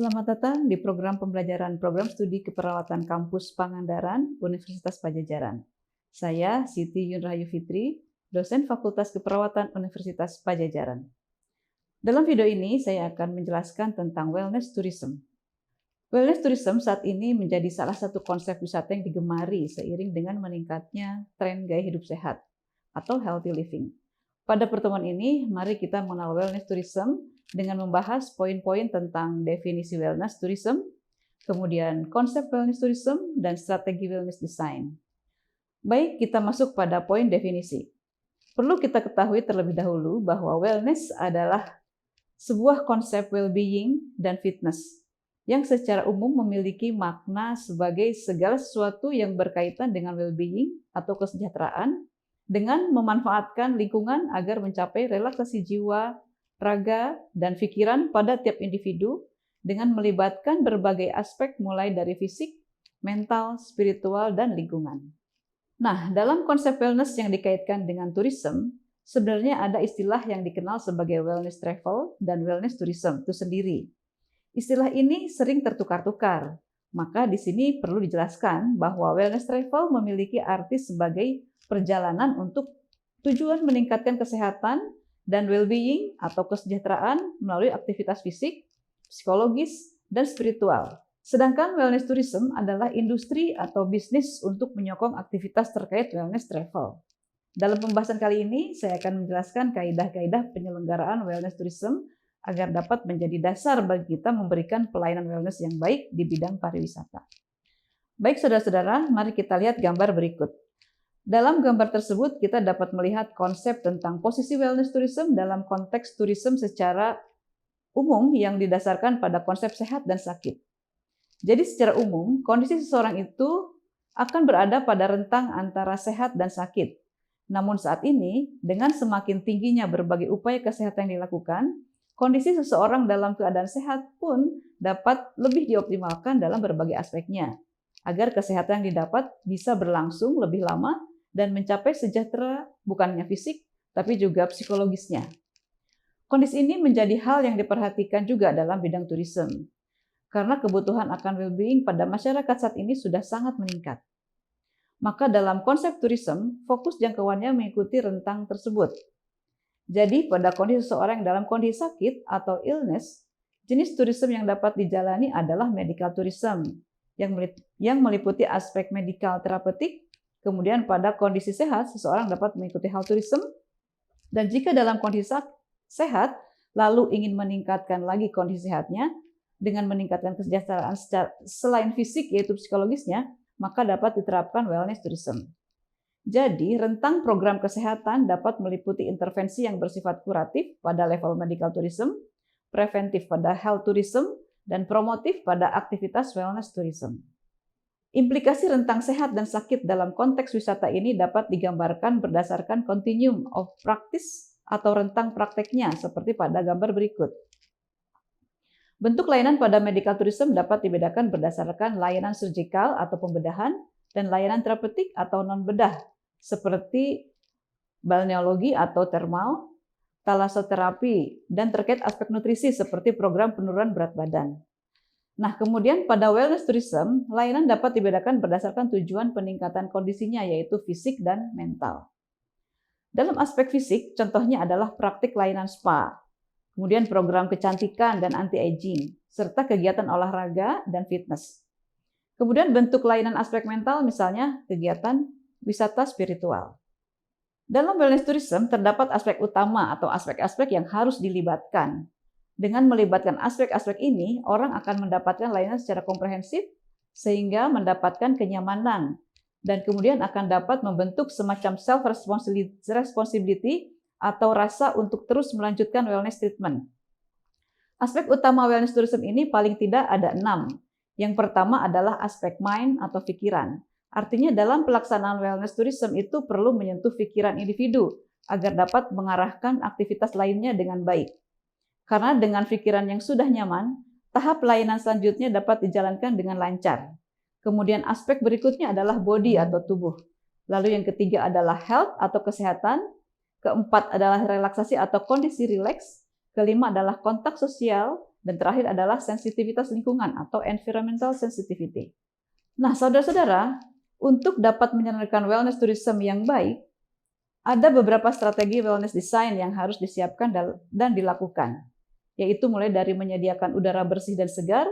Selamat datang di program pembelajaran program studi keperawatan kampus Pangandaran, Universitas Padjadjaran. Saya Siti Yunrahayu Fitri, dosen Fakultas Keperawatan Universitas Padjadjaran. Dalam video ini, saya akan menjelaskan tentang wellness tourism. Wellness tourism saat ini menjadi salah satu konsep wisata yang digemari seiring dengan meningkatnya tren gaya hidup sehat atau healthy living. Pada pertemuan ini, mari kita mengenal wellness tourism dengan membahas poin-poin tentang definisi wellness tourism, kemudian konsep wellness tourism, dan strategi wellness design. Baik, kita masuk pada poin definisi. Perlu kita ketahui terlebih dahulu bahwa wellness adalah sebuah konsep well-being dan fitness yang secara umum memiliki makna sebagai segala sesuatu yang berkaitan dengan well-being atau kesejahteraan dengan memanfaatkan lingkungan agar mencapai relaksasi jiwa, raga, dan pikiran pada tiap individu dengan melibatkan berbagai aspek mulai dari fisik, mental, spiritual, dan lingkungan. Nah, dalam konsep wellness yang dikaitkan dengan tourism, sebenarnya ada istilah yang dikenal sebagai wellness travel dan wellness tourism itu sendiri. Istilah ini sering tertukar-tukar, maka di sini perlu dijelaskan bahwa wellness travel memiliki arti sebagai perjalanan untuk tujuan meningkatkan kesehatan dan well-being atau kesejahteraan melalui aktivitas fisik, psikologis, dan spiritual. Sedangkan wellness tourism adalah industri atau bisnis untuk menyokong aktivitas terkait wellness travel. Dalam pembahasan kali ini, saya akan menjelaskan kaidah-kaidah penyelenggaraan wellness tourism agar dapat menjadi dasar bagi kita memberikan pelayanan wellness yang baik di bidang pariwisata. Baik saudara-saudara, mari kita lihat gambar berikut. Dalam gambar tersebut, kita dapat melihat konsep tentang posisi wellness tourism dalam konteks tourism secara umum yang didasarkan pada konsep sehat dan sakit. Jadi secara umum, kondisi seseorang itu akan berada pada rentang antara sehat dan sakit. Namun saat ini, dengan semakin tingginya berbagai upaya kesehatan yang dilakukan, kondisi seseorang dalam keadaan sehat pun dapat lebih dioptimalkan dalam berbagai aspeknya, agar kesehatan yang didapat bisa berlangsung lebih lama dan mencapai sejahtera bukan hanya fisik, tapi juga psikologisnya. Kondisi ini menjadi hal yang diperhatikan juga dalam bidang tourism, karena kebutuhan akan well-being pada masyarakat saat ini sudah sangat meningkat. Maka dalam konsep tourism, fokus jangkauannya mengikuti rentang tersebut. Jadi pada kondisi seseorang dalam kondisi sakit atau illness, jenis tourism yang dapat dijalani adalah medical tourism, yang meliputi aspek medikal terapeutik. Kemudian pada kondisi sehat, seseorang dapat mengikuti health tourism. Dan jika dalam kondisi sehat, lalu ingin meningkatkan lagi kondisi sehatnya, dengan meningkatkan kesejahteraan selain fisik yaitu psikologisnya, maka dapat diterapkan wellness tourism. Jadi, rentang program kesehatan dapat meliputi intervensi yang bersifat kuratif pada level medical tourism, preventif pada health tourism, dan promotif pada aktivitas wellness tourism. Implikasi rentang sehat dan sakit dalam konteks wisata ini dapat digambarkan berdasarkan continuum of practice atau rentang prakteknya seperti pada gambar berikut. Bentuk layanan pada medical tourism dapat dibedakan berdasarkan layanan surgikal atau pembedahan dan layanan terapeutik atau non-bedah seperti balneologi atau termal, talasoterapi, dan terkait aspek nutrisi seperti program penurunan berat badan. Nah, kemudian pada wellness tourism, layanan dapat dibedakan berdasarkan tujuan peningkatan kondisinya, yaitu fisik dan mental. Dalam aspek fisik, contohnya adalah praktik layanan spa, kemudian program kecantikan dan anti-aging, serta kegiatan olahraga dan fitness. Kemudian bentuk layanan aspek mental, misalnya kegiatan wisata spiritual. Dalam wellness tourism, terdapat aspek utama atau aspek-aspek yang harus dilibatkan. Dengan melibatkan aspek-aspek ini, orang akan mendapatkan layanan secara komprehensif sehingga mendapatkan kenyamanan dan kemudian akan dapat membentuk semacam self-responsibility atau rasa untuk terus melanjutkan wellness treatment. Aspek utama wellness tourism ini paling tidak ada 6. Yang pertama adalah aspek mind atau pikiran. Artinya dalam pelaksanaan wellness tourism itu perlu menyentuh pikiran individu agar dapat mengarahkan aktivitas lainnya dengan baik. Karena dengan pikiran yang sudah nyaman, tahap layanan selanjutnya dapat dijalankan dengan lancar. Kemudian aspek berikutnya adalah body atau tubuh. Lalu yang ketiga adalah health atau kesehatan. Keempat adalah relaksasi atau kondisi rileks. Kelima adalah kontak sosial. Dan terakhir adalah sensitivitas lingkungan atau environmental sensitivity. Nah, saudara-saudara, untuk dapat menjalankan wellness tourism yang baik, ada beberapa strategi wellness design yang harus disiapkan dan dilakukan, yaitu mulai dari menyediakan udara bersih dan segar,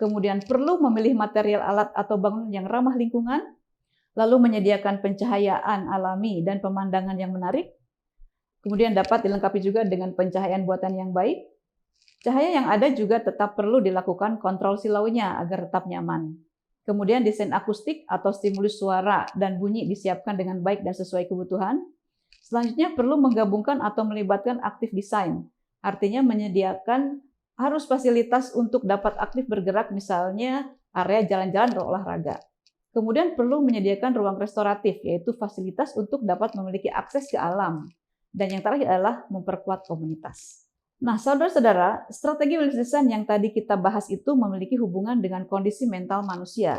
kemudian perlu memilih material alat atau bangunan yang ramah lingkungan, lalu menyediakan pencahayaan alami dan pemandangan yang menarik, kemudian dapat dilengkapi juga dengan pencahayaan buatan yang baik. Cahaya yang ada juga tetap perlu dilakukan kontrol silaunya agar tetap nyaman. Kemudian desain akustik atau stimulus suara dan bunyi disiapkan dengan baik dan sesuai kebutuhan. Selanjutnya perlu menggabungkan atau melibatkan aktif desain. Artinya menyediakan harus fasilitas untuk dapat aktif bergerak, misalnya area jalan-jalan atau olahraga. Kemudian perlu menyediakan ruang restoratif, yaitu fasilitas untuk dapat memiliki akses ke alam. Dan yang terakhir adalah memperkuat komunitas. Nah, saudara-saudara, strategi wellness design yang tadi kita bahas itu memiliki hubungan dengan kondisi mental manusia.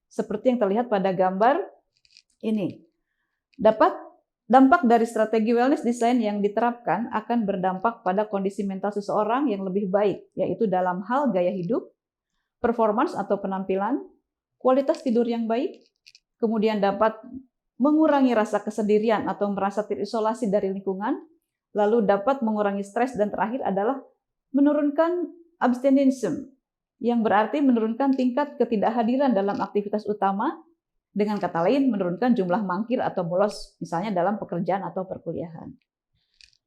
Seperti yang terlihat pada gambar ini. Dampak dari strategi wellness design yang diterapkan akan berdampak pada kondisi mental seseorang yang lebih baik, yaitu dalam hal gaya hidup, performance atau penampilan, kualitas tidur yang baik, kemudian dapat mengurangi rasa kesendirian atau merasa terisolasi dari lingkungan, lalu dapat mengurangi stres, dan terakhir adalah menurunkan abstinensium, yang berarti menurunkan tingkat ketidakhadiran dalam aktivitas utama, dengan kata lain menurunkan jumlah mangkir atau bolos, misalnya dalam pekerjaan atau perkuliahan.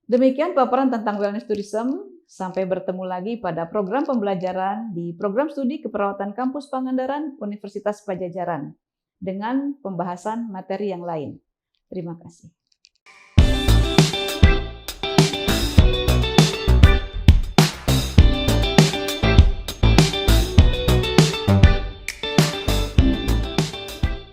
Demikian paparan tentang wellness tourism. Sampai bertemu lagi pada program pembelajaran di program studi keperawatan kampus Pangandaran Universitas Padjadjaran dengan pembahasan materi yang lain. Terima kasih.